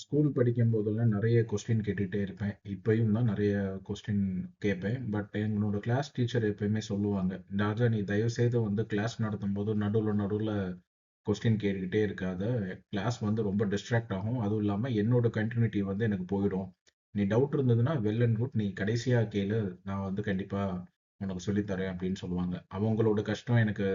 School படிக்கும்போதெல்லாம் நிறைய question கேட்டுட்டே இருப்பேன். இப்பயும் தான் நிறைய கொஸ்டின் கேட்பேன். பட் என்னோட கிளாஸ் டீச்சர் எப்பயுமே சொல்லுவாங்க, ராஜா நீ தயவு செய்து வந்து கிளாஸ் நடத்தும்போது நடுவுல நடுவுல கொஸ்டின் கேட்டுக்கிட்டே இருக்காத. கிளாஸ் வந்து ரொம்ப டிஸ்ட்ராக்ட் ஆகும். அதுவும் இல்லாம என்னோட கண்டினியூட்டி வந்து எனக்கு போயிடும். நீ டவுட் இருந்ததுன்னா வெல் அண்ட் குட். நீ கடைசியா கேளு. நான் வந்து கண்டிப்பா உனக்கு சொல்லித் தரேன் அப்படின்னு சொல்லுவாங்க. அவங்களோட கஷ்டம் எனக்கு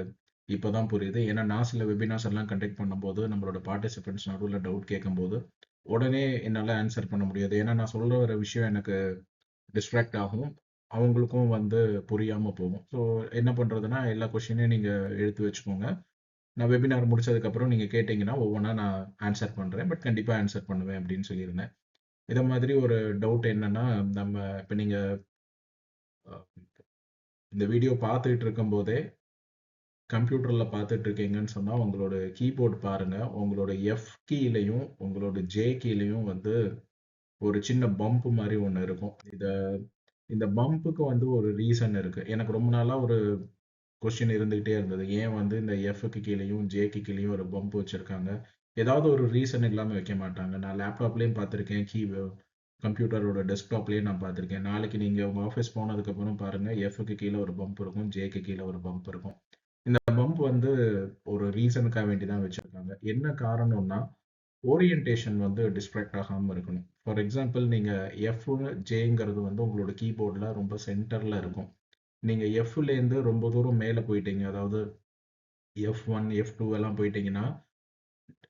இப்பதான் புரியுது. ஏன்னா நான் சில வெபினார்ஸ் எல்லாம் கண்டக்ட் பண்ணும்போது நம்மளோட பார்ட்டிசிபென்ட்ஸ் நடுவுல டவுட் கேட்கும்போது உடனே என்னால ஆன்சர் பண்ண முடியாது. ஏன்னா நான் சொல்ற ஒரு விஷயம் எனக்கு டிஸ்ட்ராக்ட் ஆகும். அவங்களுக்கும் வந்து புரியாம போகும். ஸோ என்ன பண்றதுன்னா, எல்லா கொஸ்டினையும் நீங்க எடுத்து வச்சுக்கோங்க. நான் வெபினார் முடிச்சதுக்கப்புறம் நீங்க கேட்டீங்கன்னா, ஒவ்வொன்னா நான் ஆன்சர் பண்றேன். பட் கண்டிப்பா ஆன்சர் பண்ணுவேன் அப்படின்னு சொல்லியிருந்தேன். இத மாதிரி ஒரு டவுட் என்னன்னா, நம்ம இப்ப நீங்க அ இந்த வீடியோ பார்த்துட்டு இருக்கும்போதே, கம்ப்யூட்டர்ல பார்த்துட்டு இருக்கீங்கன்னு சொன்னா, உங்களோட கீபோர்ட் பாருங்க. உங்களோட எஃப் கீலயும், உங்களோட ஜே கீலயும் வந்து ஒரு சின்ன பம்ப் மாரி ஒண்ணு இருக்கும். இந்த பம்புக்கு வந்து ஒரு ரீசன் இருக்கு. எனக்கு ரொம்ப நாளா ஒரு கொஸ்டின் இருந்துகிட்டே இருந்தது. ஏன் வந்து இந்த எஃப்க்கு கீழயும், ஜேக்கு கீழயும் ஒரு பம்ப் வச்சிருக்காங்க? ஏதாவது ஒரு ரீசன் இல்லாம வைக்க மாட்டாங்க. நான் லேப்டாப்லயும் பார்த்திருக்கேன். கம்ப்யூட்டரோட டெஸ்க்டாப்லயும் நான் பார்த்திருக்கேன். நாளைக்கு நீங்க உங்க ஆஃபீஸ் போனதுக்கப்புறம் பாருங்க, எஃப்க்கு கீழ ஒரு பம்ப் இருக்கும். ஜேக்கு கீழ ஒரு பம்ப் இருக்கும். இந்த பம்ப் வந்து ஒரு ரீசனுக்காக வேண்டி தான் வச்சிருக்காங்க. என்ன காரணம்னா, ஓரியன்டேஷன் வந்து டிஸ்ட்ராக்ட் ஆகாம இருக்கணும். ஃபார் எக்ஸாம்பிள் நீங்க எஃப், ஜேங்கிறது வந்து உங்களோட கீபோர்ட்ல ரொம்ப சென்டர்ல இருக்கும். நீங்க எஃப்லேருந்து ரொம்ப தூரம் மேல போயிட்டீங்க. அதாவது எஃப்1, எஃப்2 எல்லாம் போயிட்டீங்கன்னா,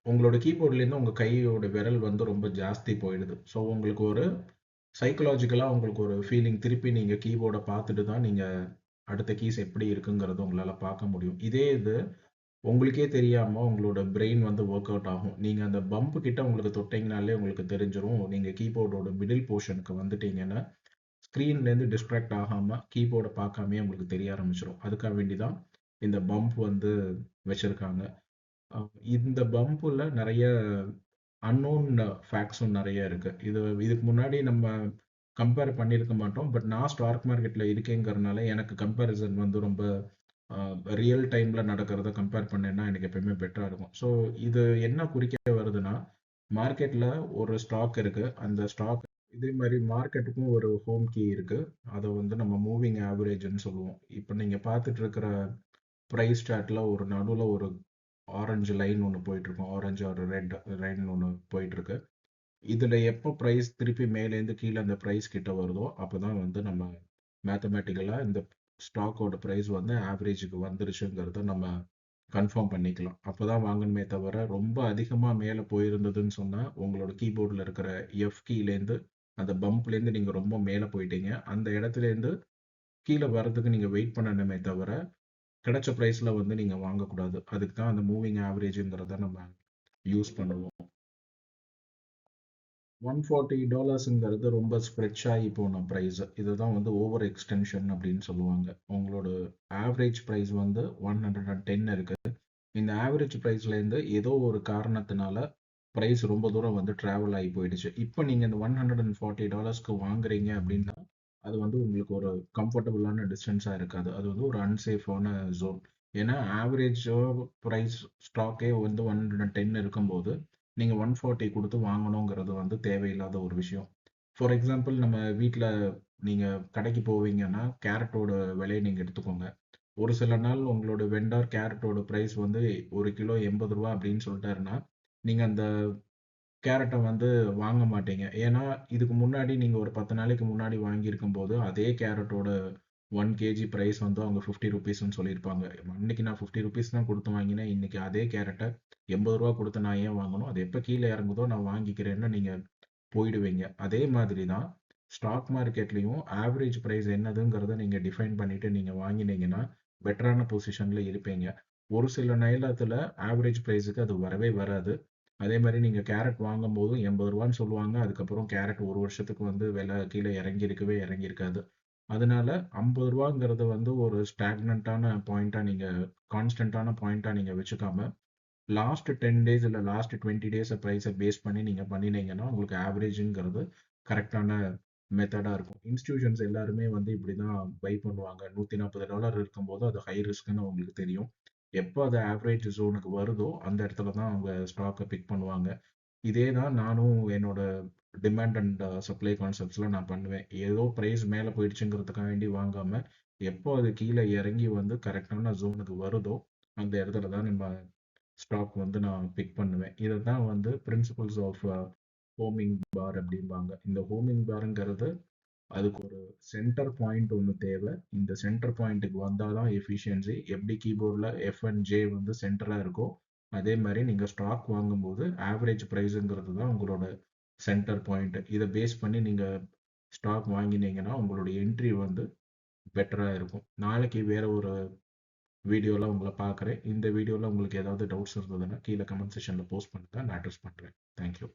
உங்களோட கீபோர்ட்லேருந்து உங்க கையோட விரல் வந்து ரொம்ப ஜாஸ்தி போயிடுது. ஸோ உங்களுக்கு ஒரு சைக்காலஜிக்கலா உங்களுக்கு ஒரு ஃபீலிங் திருப்பி நீங்க கீபோர்ட பார்த்துட்டு தான் நீங்க அடுத்த கீஸ் எப்படி இருக்குங்கிறத உங்களால பார்க்க முடியும். இதே இது உங்களுக்கே தெரியாம உங்களோட பிரெயின் வந்து வொர்க் அவுட் ஆகும். நீங்க அந்த பம்ப் கிட்ட உங்களுக்கு தொட்டீங்கனாலே உங்களுக்கு தெரிஞ்சிரும். நீங்க கீபோர்டோட மிடில் போர்ஷனுக்கு வந்துட்டீங்கன்னு. ஸ்க்ரீன்லேருந்து டிஸ்ட்ராக்ட் ஆகாம கீபோர்ட பார்க்காமயே உங்களுக்கு தெரிய ஆரம்பிச்சிரும். அதுக்காக வேண்டி தான் இந்த பம்ப் வந்து வச்சிருக்காங்க. அ இந்த பம்புல நெறைய அன்னோன் ஃபேக்ட்ஸும் நெறைய இருக்கு. இதுக்கு முன்னாடி நம்ம கம்பேர் பண்ணியிருக்க மாட்டோம். பட் நான் ஸ்டாக் மார்க்கெட்ல இருக்கேங்கிறனால எனக்கு கம்பேரிசன் வந்து ரொம்ப அ ரியல் டைம்ல நடக்கிறத கம்பேர் பண்ணேன்னா எனக்கு எப்பயுமே பெட்டரா இருக்கும். ஸோ இது என்ன குறிக்க வருதுன்னா, மார்க்கெட்ல ஒரு ஸ்டாக் இருக்கு. அந்த ஸ்டாக் இதே மாரி மார்க்கெட்டுக்கும் ஒரு ஹோம் கீ இருக்கு. அத வந்து நம்ம மூவிங் ஆவரேஜ்ன்னு சொல்லுவோம். இப்ப நீங்க பார்த்துட்டு இருக்கிற பிரைஸ் சார்ட்ல ஒரு நடுவுல ஒரு ஆரஞ்சு லைன் ஒண்ணு போயிட்டுருக்கும். ஆரஞ்சு ஆர் ரெட் லைன் ஒண்ணு போயிட்டுருக்கு. இதுல எப்போ பிரைஸ் திருப்பி மேலேருந்து கீழ அந்த பிரைஸ் கிட்ட வருதோ, அப்பதான் வந்து நம்ம மேத்தமேட்டிக்கலா இந்த ஸ்டாக்கோட பிரைஸ் வந்து ஆவரேஜ்க்கு வந்துருச்சுங்கிறத நம்ம கன்ஃபார்ம் பண்ணிக்கலாம். அப்பதான் வாங்கணுமே தவிர, ரொம்ப அதிகமா மேல போயிருந்ததுன்னு சொன்னா, உங்களோட கீபோர்ட்ல இருக்கிற எஃப் கீலேருந்து அந்த பம்ப்லேருந்து நீங்க ரொம்ப மேல போயிட்டீங்க. அந்த இடத்துலேருந்து கீழ வர்றதுக்கு நீங்க வெயிட் பண்ணணுமே தவிர, கிடைச்ச பிரைஸ்ல வந்து நீங்க வாங்கக்கூடாது. அதுக்கு தான் அந்த மூவிங் ஆவரேஜ்ங்கிறத நம்ம யூஸ் பண்ணுவோம். $140ங்கிறது ரொம்ப ஸ்ப்ரெட்ச் ஆகி போன பிரைஸ். இதுதான் வந்து ஓவர் எக்ஸ்டென்ஷன் அப்படின்னு சொல்லுவாங்க. உங்களோட ஆவரேஜ் பிரைஸ் வந்து 110 இருக்கு. இந்த ஆவரேஜ் பிரைஸ்லேருந்து ஏதோ ஒரு காரணத்தினால பிரைஸ் ரொம்ப தூரம் வந்து டிராவல் ஆகி போயிடுச்சு. இப்போ நீங்க இந்த $140க்கு வாங்குறீங்க அப்படின்னா, அது வந்து உங்களுக்கு ஒரு கம்ஃபர்டபுளான டிஸ்டன்ஸா இருக்காது. அது வந்து ஒரு அன்சேஃபான ஜோன். ஏன்னா ஆவரேஜ் பிரைஸ் ஸ்டாக்கே வந்து 110 இருக்கும்போது, நீங்க 140 குடுத்து வாங்கணுங்கிறது வந்து தேவையில்லாத ஒரு விஷயம். ஃபார் எக்ஸாம்பிள் நம்ம வீட்ல நீங்க கடைக்கு போவீங்கன்னா, கேரட்டோட விலைய நீங்க எடுத்துக்கோங்க. ஒரு சில நாள் உங்களோட வெண்டார் கேரட்டோட பிரைஸ் வந்து 1 கிலோ ரூ. 80 அப்படின்னு சொல்லிட்டாருன்னா, நீங்க அந்த கேரட்ட வந்து வாங்க மாட்டீங்க. ஏன்னா, இதுக்கு முன்னாடி நீங்க ஒரு 10 நாளைக்கு முன்னாடி வாங்கியிருக்கும்போது, அதே கேரட்டோட 1 கேஜி பிரைஸ் வந்து அவங்க ₹50ன்னு சொல்லியிருப்பாங்க. அன்னைக்கு நான் ₹50 தான் குடுத்து வாங்கினேன். இன்னைக்கு அதே கேரட்ட ரூ. 80 குடுத்து நான் ஏன் வாங்கணும்? அது எப்ப கீழ இறங்குதோ நான் வாங்கிக்கிறேன்னு நீங்க போயிடுவீங்க. அதே மாதிரி தான் ஸ்டாக் மார்க்கெட்லயும் ஆவரேஜ் பிரைஸ் என்னதுங்கிறத நீங்க டிஃபைன் பண்ணிட்டு நீங்க வாங்கினீங்கன்னா, பெட்டரான பொசிஷன்ல இருப்பீங்க. ஒரு சில நேரத்துல ஆவரேஜ் பிரைஸ்க்கு அது வரவே வராது. அதே மாரி நீங்க கேரட் வாங்கும்போது ரூ. 80ன்னு சொல்லுவாங்க. அதுக்கப்புறம் கேரட் 1 வருஷத்துக்கு வந்து விலை கீழ இறங்கியிருக்கவே இறங்கியிருக்காது. அதனால ரூ. 50ங்கிறது வந்து ஒரு ஸ்டாக்னன்ட்டான பாயிண்ட்டா நீங்க கான்ஸ்டன்ட்டான பாயிண்ட்டா நீங்க வச்சுக்காம, லாஸ்ட் 10 டேஸ் இல்ல லாஸ்ட் 20 டேஸ் பிரைஸ பேஸ் பண்ணி நீங்க பண்ணினீங்கன்னா, உங்களுக்கு ஆவரேஜ்ங்கிறது கரெக்ட்டான மெத்தடா இருக்கும். இன்ஸ்டிடியூஷன்ஸ் எல்லாருமே வந்து இப்படிதான் பை பண்ணுவாங்க. $140 இருக்கும்போது அது ஹை ரிஸ்க்ன்னு அவங்களுக்கு தெரியும். எப்போ அது ஆவரேஜ் ஜோனுக்கு வருதோ, அந்த இடத்துல தான் அவங்க ஸ்டாக்க பிக் பண்ணுவாங்க. இதே தான் நானும் என்னோட டிமாண்ட் அண்ட் சப்ளை கான்செப்ட்ஸ்ல நான் பண்ணுவேன். ஏதோ பிரைஸ் மேல போயிடுச்சுங்கிறதுக்காக வேண்டி வாங்காம, எப்போ அது கீழ இறங்கி வந்து கரெக்ட்டான ஜோனுக்கு வருதோ, அந்த இடத்துல தான் நம்ம ஸ்டாக் வந்து நான் பிக் பண்ணுவேன். இததான் வந்து பிரின்சிபல்ஸ் ஆஃப் ஹோமிங் பார் அப்படிம்பாங்க. இந்த ஹோமிங் பார்ங்கிறது அதுக்கு ஒரு சென்டர் பாயிண்ட் ஒண்ணு தேவை. இந்த சென்டர் பாயிண்ட்டுக்கு வந்தா தான் எஃபிஷியன்சி. எப்படி கீபோர்ட்ல எஃப் அண்ட் ஜே வந்து சென்டரா இருக்கோ, அதே மாரி நீங்க ஸ்டாக் வாங்கும்போது ஆவரேஜ் பிரைஸ்ங்கிறது தான் உங்களோட சென்டர் பாயிண்ட். இத பேஸ் பண்ணி நீங்க ஸ்டாக் வாங்கினீங்கன்னா, உங்களோட என்ட்ரி வந்து பெட்டரா இருக்கும். நாளைக்கு வேற ஒரு வீடியோல உங்கள பார்க்குறேன். இந்த வீடியோல உங்களுக்கு ஏதாவது டவுட்ஸ் இருந்ததுன்னா, கீழ கமெண்ட் செக்ஷன்ல போஸ்ட் பண்ணுங்க. நான் அட்ரஸ் பண்றேன். Thank you.